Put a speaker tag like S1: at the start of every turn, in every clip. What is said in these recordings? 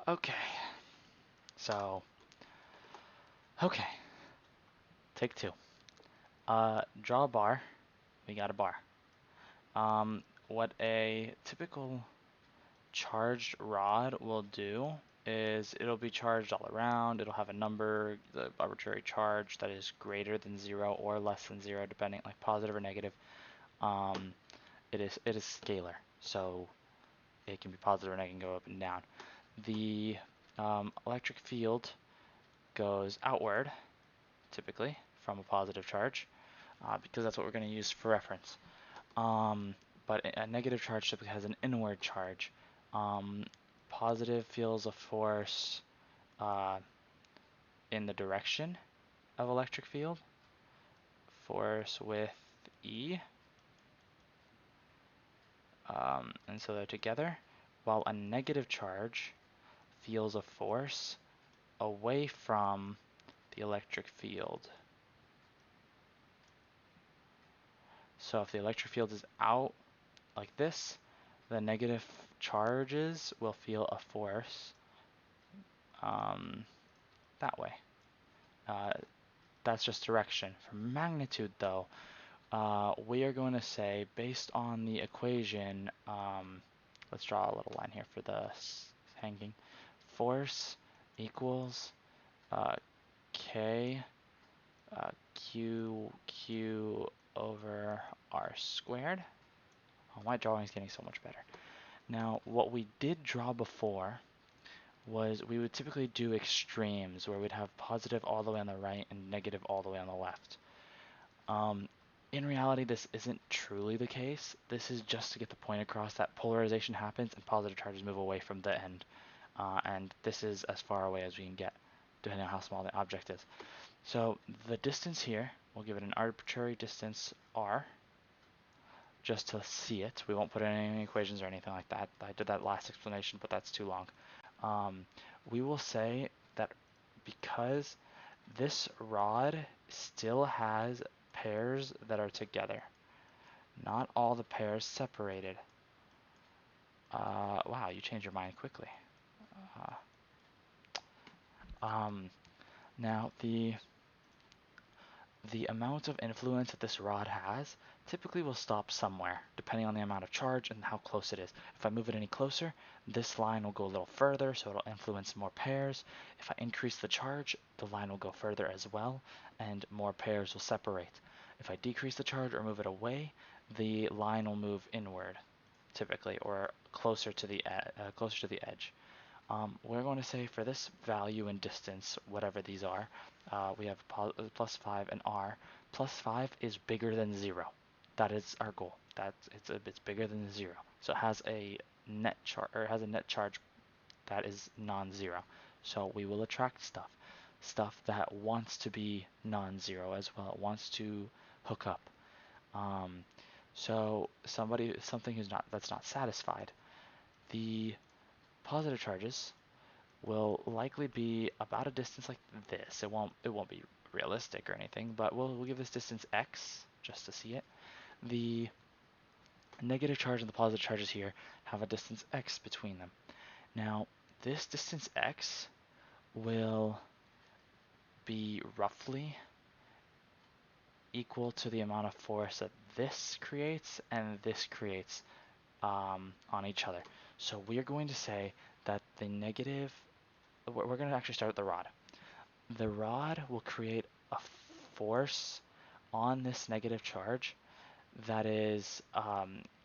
S1: Okay, so, okay, take two. Draw a bar. We got a bar. What a typical charged rod will do is it'll be charged all around. It'll have a number, the arbitrary charge that is greater than zero or less than zero, depending, like positive or negative. Um, it is scalar, so it can be positive or negative, can go up and down. The electric field goes outward, typically, from a positive charge, because that's what we're going to use for reference. But a negative charge typically has an inward charge. Um, Positive feels a force uh, in the direction of electric field, force with E, and so they're together, while a negative charge feels a force away from the electric field. So if the electric field is out like this, the negative charges will feel a force that way. Uh, that's just direction. For magnitude, though, we are going to say, based on the equation, let's draw a little line here for the hanging. Force equals K Q over R squared. Oh, my drawing is getting so much better. Now, what we did draw before was we would typically do extremes where we'd have positive all the way on the right and negative all the way on the left. In reality, this isn't truly the case. This is just to get the point across that polarization happens and positive charges move away from the end. And this is as far away as we can get, depending on how small the object is. So the distance here, we'll give it an arbitrary distance r, just to see it. We won't put in any equations or anything like that. I did that last explanation, but that's too long. We will say that because this rod still has pairs that are together, not all the pairs separated. Wow, you changed your mind quickly. Um, Now, the amount of influence that this rod has typically will stop somewhere, depending on the amount of charge and how close it is. If I move it any closer, this line will go a little further, so it'll influence more pairs. If I increase the charge, the line will go further as well, and more pairs will separate. If I decrease the charge or move it away, the line will move inward, typically, or closer to the edge. We're going to say for this value and distance, whatever these are, we have plus 5 and r. Plus 5 is bigger than 0. That is our goal. It's bigger than 0. So it has a net charge that is non-zero. So we will attract stuff that wants to be non-zero as well. It wants to hook up. So something that's not satisfied. The positive charges will likely be about a distance like this. It won't be realistic or anything, but we'll give this distance x just to see it. The negative charge and the positive charges here have a distance x between them. Now, this distance x will be roughly equal to the amount of force that this creates and this creates on each other. So we are going to say that we're going to actually start with the rod. The rod will create a force on this negative charge that is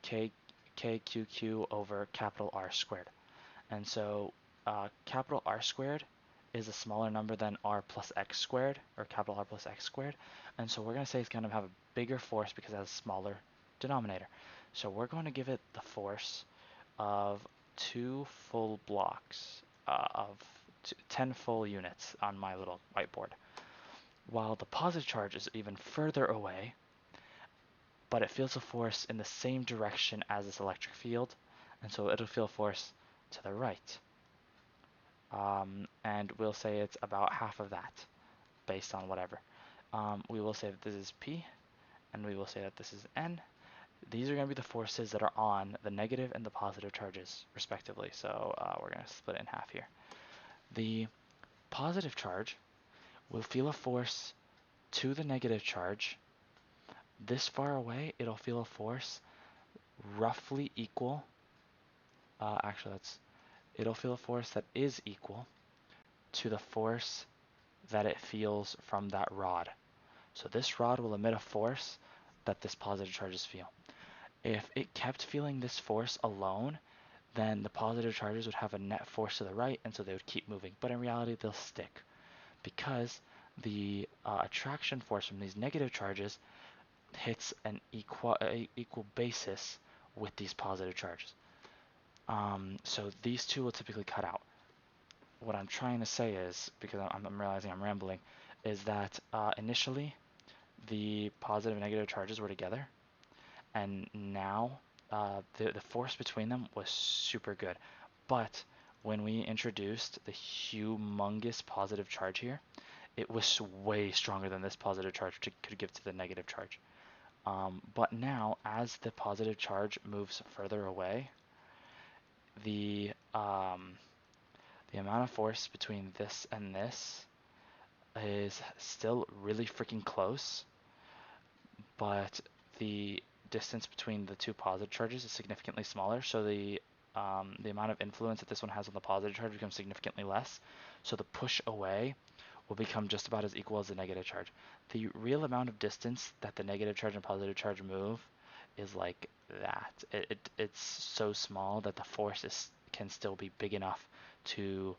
S1: kqqq over capital R squared. And so capital R squared is a smaller number than r plus x squared, or capital R plus x squared. And so we're going to say it's going to have a bigger force because it has a smaller denominator. So we're going to give it the force of 2 full blocks of 10 full units on my little whiteboard, while the positive charge is even further away, but it feels a force in the same direction as this electric field, and so it'll feel a force to the right. And we'll say it's about half of that, based on whatever. We will say that this is P, and we will say that this is N, these are going to be the forces that are on the negative and the positive charges, respectively. So we're going to split it in half here. The positive charge will feel a force to the negative charge. This far away, it'll feel a force roughly equal. It'll feel a force that is equal to the force that it feels from that rod. So this rod will emit a force that this positive charges feel. If it kept feeling this force alone, then the positive charges would have a net force to the right, and so they would keep moving. But in reality, they'll stick because the attraction force from these negative charges hits an equal basis with these positive charges. So these two will typically cut out. What I'm trying to say is, because I'm realizing I'm rambling, is that initially the positive and negative charges were together, and now the force between them was super good. But when we introduced the humongous positive charge here, it was way stronger than this positive charge could give to the negative charge. But now, as the positive charge moves further away, the amount of force between this and this is still really freaking close, but the distance between the two positive charges is significantly smaller, so the amount of influence that this one has on the positive charge becomes significantly less. So the push away will become just about as equal as the negative charge. The real amount of distance that the negative charge and positive charge move is like that. It's so small that the force can still be big enough to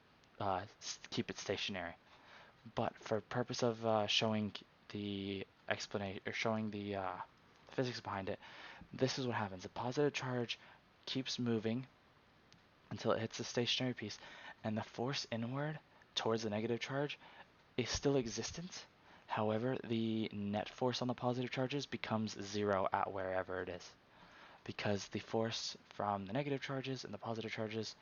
S1: keep it stationary. But for purpose of showing the explanation or showing the physics behind it, this is what happens. The positive charge keeps moving until it hits the stationary piece, and the force inward towards the negative charge is still existent. However, the net force on the positive charges becomes zero at wherever it is, because the force from the negative charges and the positive charges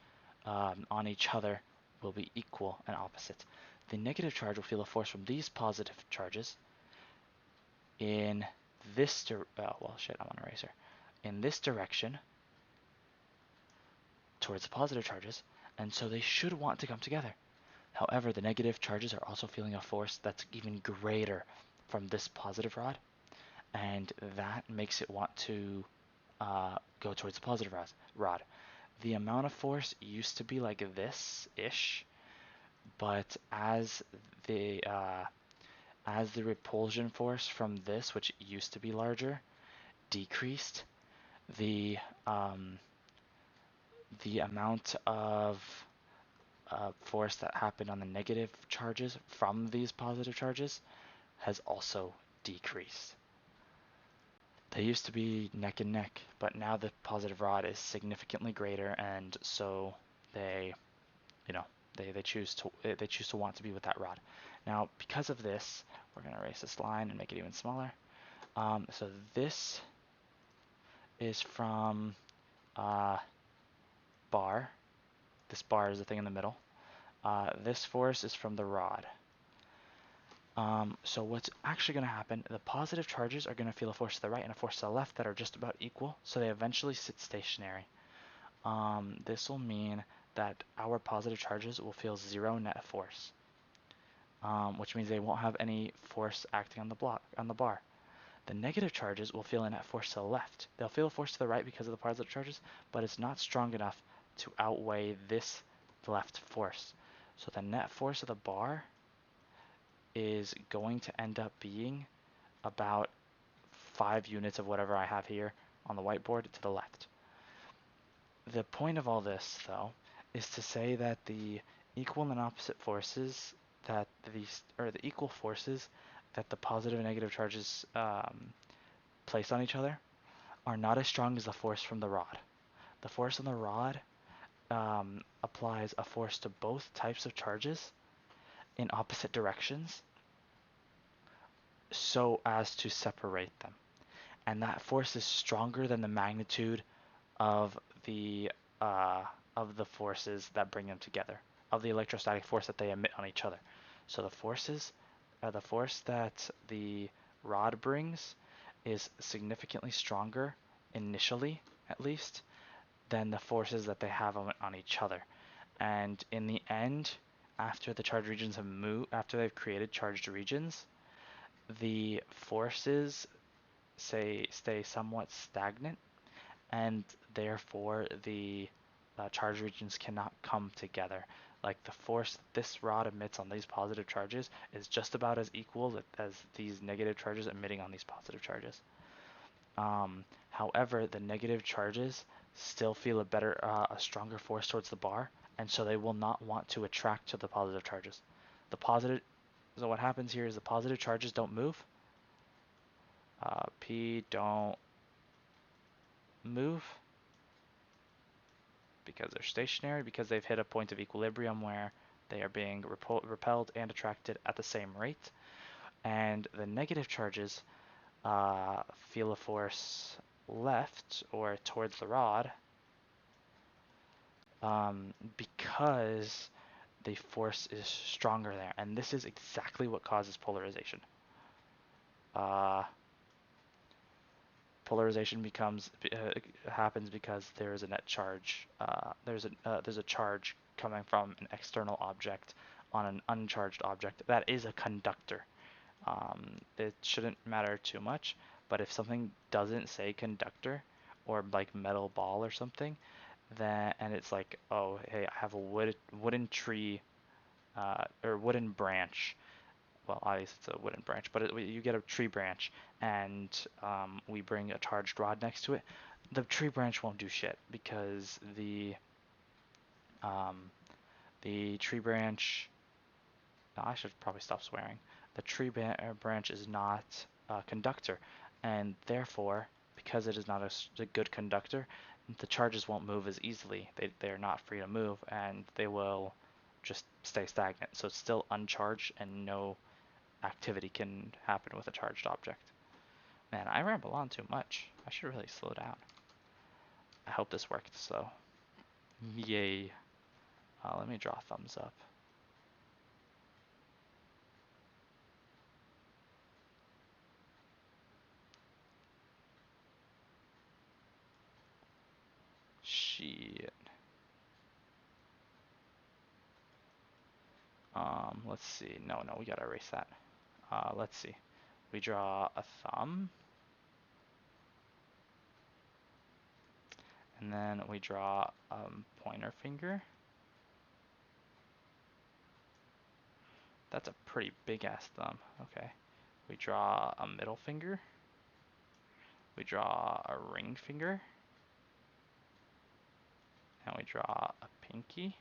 S1: on each other will be equal and opposite. The negative charge will feel a force from these positive charges in this in this direction towards the positive charges, and so they should want to come together. However, the negative charges are also feeling a force that's even greater from this positive rod, and that makes it want to go towards the positive rod. The amount of force used to be like this-ish, but as the repulsion force from this, which used to be larger, decreased, the amount of force that happened on the negative charges from these positive charges has also decreased. They used to be neck and neck, but now the positive rod is significantly greater, and so they, they choose to want to be with that rod. Now, because of this, we're going to erase this line and make it even smaller. So this is from bar. This bar is the thing in the middle. This force is from the rod. So what's actually going to happen, the positive charges are going to feel a force to the right and a force to the left that are just about equal, so they eventually sit stationary. This will mean that our positive charges will feel zero net force, which means they won't have any force acting on the bar. The negative charges will feel a net force to the left. They'll feel a force to the right because of the positive charges, but it's not strong enough to outweigh this left force. So the net force of the bar is going to end up being about 5 units of whatever I have here on the whiteboard to the left. The point of all this, though, is to say that the equal and opposite forces that the equal forces that the positive and negative charges place on each other are not as strong as the force from the rod. The force on the rod applies a force to both types of charges in opposite directions so as to separate them. And that force is stronger than the magnitude of the forces that bring them together, of the electrostatic force that they emit on each other. So the force that the rod brings is significantly stronger initially, at least, than the forces that they have on each other. And in the end, after the charged regions have moved, after they've created charged regions, the forces stay somewhat stagnant, and therefore the charge regions cannot come together. Like the force that this rod emits on these positive charges is just about as equal as these negative charges emitting on these positive charges. However, the negative charges still feel a stronger force towards the bar, and so they will not want to attract to the positive charges. The positive, so what happens here is the positive charges don't move. P don't move because they're stationary, because they've hit a point of equilibrium where they are being repelled and attracted at the same rate. And the negative charges feel a force left or towards the rod because the force is stronger there. And this is exactly what causes polarization. Polarization happens because there is a net charge. There's a charge coming from an external object on an uncharged object that is a conductor. It shouldn't matter too much, but if something doesn't say conductor or like metal ball or something, then and it's like, oh hey, I have a wooden tree or wooden branch. Well, obviously it's a wooden branch, but you get a tree branch, and we bring a charged rod next to it. The tree branch won't do shit because the tree branch. No, I should probably stop swearing. The tree branch is not a conductor, and therefore, because it is not a good conductor, the charges won't move as easily. They're not free to move, and they will just stay stagnant. So it's still uncharged, and no activity can happen with a charged object. Man, I ramble on too much. I should really slow down. I hope this worked, so yay. Let me draw a thumbs up. Shit. Let's see. No, we gotta erase that. Let's see. We draw a thumb, and then we draw a pointer finger. That's a pretty big ass thumb. Okay. We draw a middle finger. We draw a ring finger. And we draw a pinky.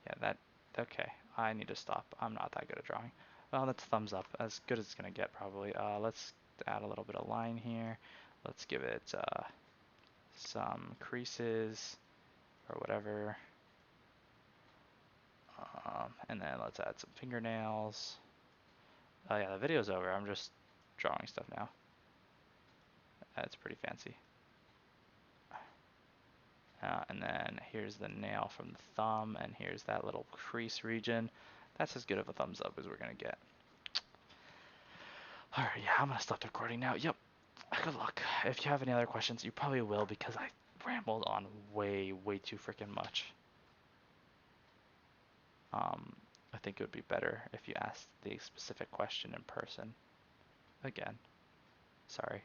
S1: Yeah, okay. I need to stop. I'm not that good at drawing. Well, that's thumbs up. As good as it's gonna get, probably. Let's add a little bit of line here. Let's give it some creases or whatever. And then let's add some fingernails. Oh yeah, the video's over. I'm just drawing stuff now. That's pretty fancy. And then here's the nail from the thumb, and here's that little crease region. That's as good of a thumbs up as we're gonna get. Alright, yeah, I'm gonna stop the recording now. Yep. Good luck. If you have any other questions, you probably will because I rambled on way too freaking much. I think it would be better if you asked the specific question in person. Again, sorry.